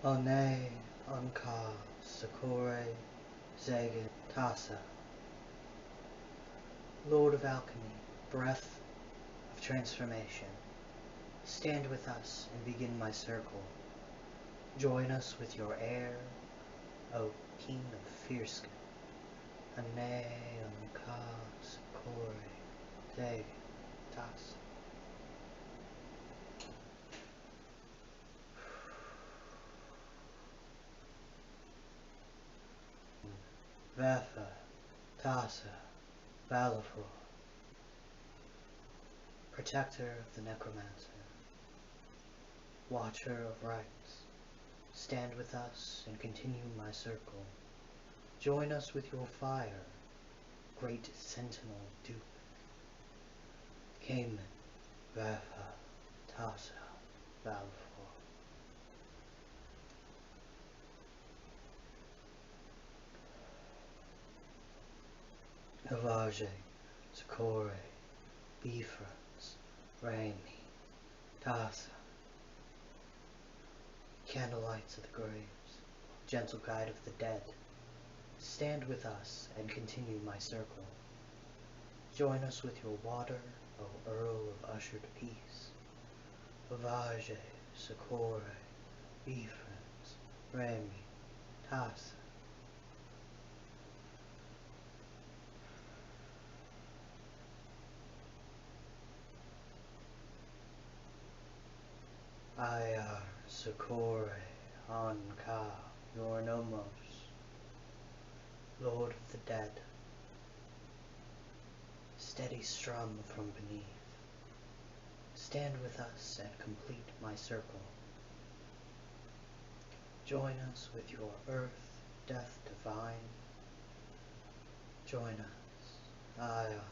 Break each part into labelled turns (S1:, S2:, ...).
S1: One, Anka, Sakure, Zagan, Tasa. Lord of Alchemy, breath of transformation, stand with us and begin my circle. Join us with your air, O King of Fierce. One, Anka, Sakure, Zagan, Tasa. Vafa, Tasa, Valafor, Protector of the Necromancer, Watcher of Rites, stand with us and continue my circle. Join us with your fire, great Sentinel Duke. Cayman, Vafa, Tasa, Valafor. Avage, Sakore, Bifrons, Raimi, Tasa. Candlelights of the graves, gentle guide of the dead, stand with us and continue my circle. Join us with your water, O Earl of Ushered Peace. Avage, Sakore, Bifrons, Raimi, Tasa. Ayar, Sakore, Anka, Yornomos, Lord of the Dead. Steady strum from beneath. Stand with us and complete my circle. Join us with your earth, death divine. Join us, Ayar,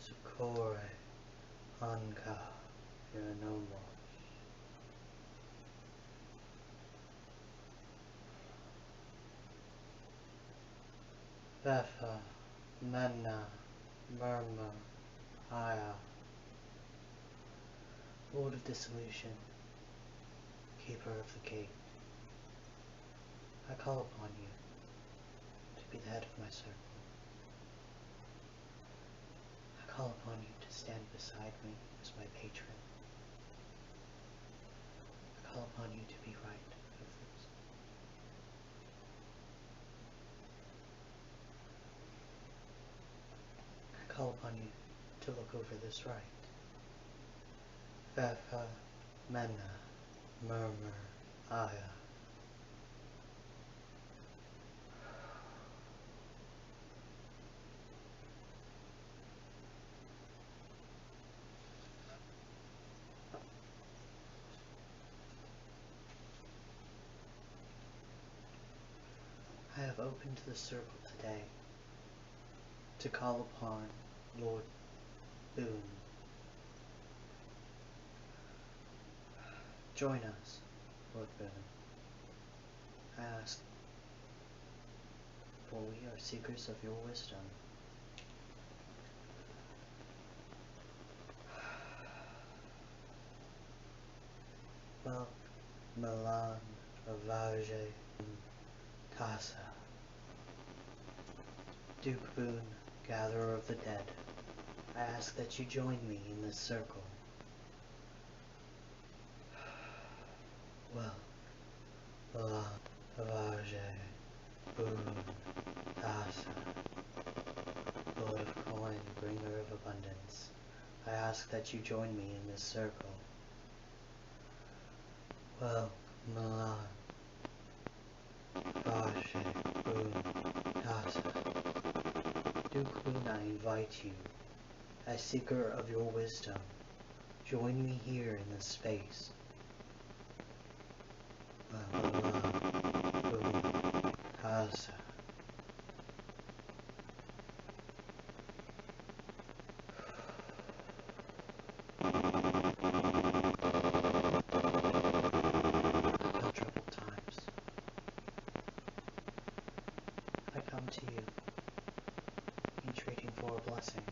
S1: Sakore, Anka, Yornomos. Vafa, Menna, Murmur, Aya. Lord of Dissolution, Keeper of the Gate, I call upon you to be the head of my circle. I call upon you to stand beside me as my patron. I call upon you to be right of this. I call upon you to look over this right. Vafa, Menna, Murmur, Aya. I have opened the circle today to call upon Lord Bune. Join us, Lord Bune. I ask, for we are seekers of your wisdom. Well, Milan, Avage, Tasa. Duke Bune, Gatherer of the Dead, I ask that you join me in this circle. Well, Milan, Avage, Bune, Tasa. Lord of Coin, Bringer of Abundance, I ask that you join me in this circle. Well, Milan, Avage, Bune, Tasa. Duke Bune, I invite you, as seeker of your wisdom, join me here in this space. Well, Milan, Bune, Tasa. I come to you, entreating for a blessing.